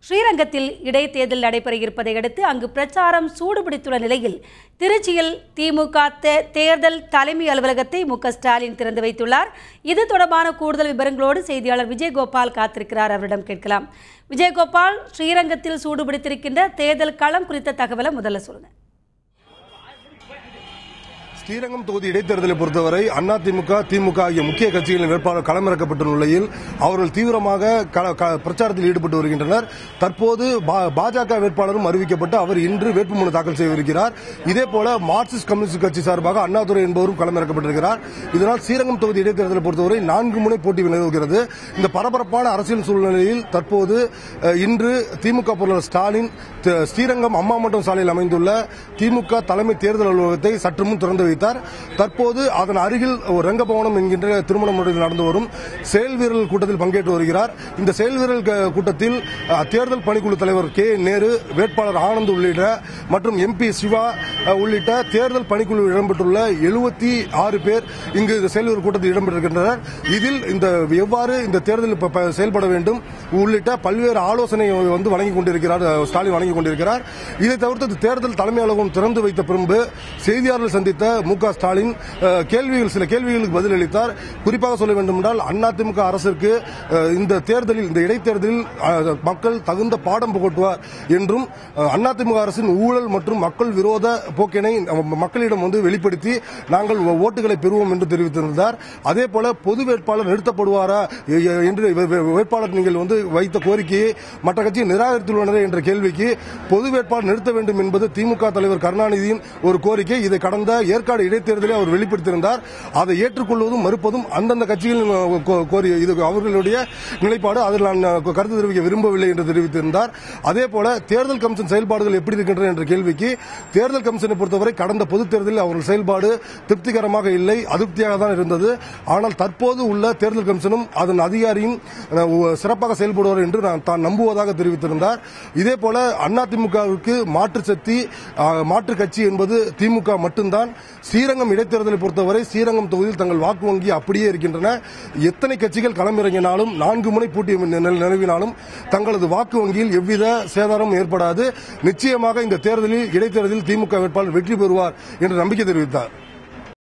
ஸ்ரீரங்கத்தில் இடைத்தேர்தல் நடைபெற இருப்பதை அடுத்து அங்கு பிரச்சாரம் சூடுபிடித்துள்ள நிலையில் திருச்சியில் திமுக தேர்தல் தலைமை அலுவலகத்தை மு.க.ஸ்டாலின் திறந்து வைத்துள்ளார். இது தொடர்பான கூடுதல் விவரங்களோடு செய்தியாளர் விஜயகோபால் காத்திருக்கிறார். அவரிடம் கேட்கலாம். விஜயகோபால், ஸ்ரீரங்கத்தில் சூடுபிடித்திருக்கின்ற தேர்தல் களம் குறித்த தகவலை முதல்ல சொல்லுங்க. ஸ்ரீரங்கம் தொகுதி இடைத்தேர்தலை பொறுத்தவரை அதிமுக, திமுக ஆகிய முக்கிய கட்சிகளின் வேட்பாளர் களமிறக்கப்பட்டுள்ள நிலையில் அவர்கள் தீவிரமாக பிரச்சாரத்தில் ஈடுபட்டு வருகின்றனர். தற்போது பாஜக வேட்பாளரும் அறிவிக்கப்பட்டு அவர் இன்று வேட்புமனு தாக்கல் செய்திருக்கிறார். இதேபோல மார்க்சிஸ்ட் கம்யூனிஸ்ட் கட்சி சார்பாக அண்ணாதுரை என்பவரும் களமிறக்கப்பட்டிருக்கிறார். இதனால் ஸ்ரீரங்கம் தொகுதி இடைத்தேர்தலை பொறுத்தவரை 4 முனை போட்டி நிலவுகிறது. இந்த பரபரப்பான அரசியல் சூழ்நிலையில் தற்போது இன்று திமுக பொருளாளர் ஸ்டாலின் ஸ்ரீரங்கம் அம்மா மன்றம் சாலையில் அமைந்துள்ள திமுக தலைமை தேர்தல் அலுவலகத்தை சற்று முன் திறந்து வைத்தார். தற்போது அதன் அருகில் ரங்கபவனம் என்கின்ற திருமண முறையில் நடந்து வரும் செயல் வீரர்கள் கூட்டத்தில் பங்கேற்று வருகிறார். இந்த செயல் வீரர்கள் கூட்டத்தில் தேர்தல் பணிக்குழு தலைவர் கே. நேரு, வேட்பாளர் ஆனந்த் உள்ளிட்ட மற்றும் MP சிவா உள்ளிட்ட தேர்தல் பணிக்குழு இடம்பெற்றுள்ள 76 பேர் இங்கு செயல் வீரர் கூட்டத்தில் இடம்பெற்றிருக்கின்றனர். இதில் எவ்வாறு இந்த தேர்தலில் செயல்பட வேண்டும் உள்ளிட்ட பல்வேறு ஆலோசனை வழங்கிக் கொண்டிருக்கிறார் ஸ்டாலின் வழங்கிக் கொண்டிருக்கிறார். இதை தவிர்த்து தேர்தல் தலைமை அலுவலகம் திறந்து வைத்த பின்பு செய்தியாளர்கள் சந்தித்த மு.க.ஸ்டாலின் சில கேள்விகளுக்கு பதிலளித்தார். குறிப்பாக சொல்ல வேண்டும் என்றால் அதிமுக அரசிற்கு இந்த இடைத்தேர்தலில் மக்கள் தகுந்த பாடம் புகட்டுவார் என்றும் அதிமுக அரசின் ஊழல் மற்றும் மக்கள் விரோத போக்கினை மக்களிடம் வெளிப்படுத்தி நாங்கள் ஓட்டுகளை பெறுவோம் என்று தெரிவித்திருந்தார். அதேபோல பொது வேட்பாளர் நிறுத்தப்படுவாரா என்று வேட்பாளர் நீங்கள் வைத்த கோரிக்கையை மற்ற கட்சியை நிராகரித்துள்ளனர் என்ற கேள்விக்கு பொது வேட்பாளர் நிறுத்த வேண்டும் என்பது திமுக தலைவர் கருணாநிதியின் ஒரு கோரிக்கை. இதை கடந்த ஏற்காடு இடைத்தேர்தலை அவர் வெளிப்படுத்தியிருந்தார். அதை ஏற்றுக்கொள்வதும் மறுப்பதும் அந்தந்த கட்சிகளின் அவர்களுடைய நிலைப்பாடு. அதில் நான் கருத்து தெரிவிக்க விரும்பவில்லை என்று தெரிவித்திருந்தார். அதேபோல தேர்தல் கமிஷன் செயல்பாடுகள் எப்படி இருக்கின்றன என்ற கேள்விக்கு தேர்தல் கமிஷனை பொறுத்தவரை கடந்த பொதுத் தேர்தலில் அவர்கள் செயல்பாடு திருப்திகரமாக இல்லை, அதிருப்தியாக தான் இருந்தது. ஆனால் தற்போது உள்ள தேர்தல் கமிஷனும் அதன் அதிகாரியும் சிறப்பாக செயல்படுவார் என்று தான் நம்புவதாக தெரிவித்திருந்தார். இதேபோல அதிமுகவுக்கு மாற்று கட்சி என்பது திமுக மட்டும்தான். ஸ்ரீரங்கம் இடைத்தேர்தலை பொறுத்தவரை ஸ்ரீரங்கம் தொகுதியில் தங்கள் வாக்கு வங்கி அப்படியே இருக்கின்றன. எத்தனை கட்சிகள் களமிறங்கினாலும் 4 முனை போட்டி நிலவினாலும் தங்களது வாக்கு வங்கியில் எவ்வித சேதாரமும் ஏற்படாது. நிச்சயமாக இந்த இடைத்தேர்தலில் திமுக வேட்பாளர் வெற்றி பெறுவார் என்று நம்பிக்கை தெரிவித்தார்.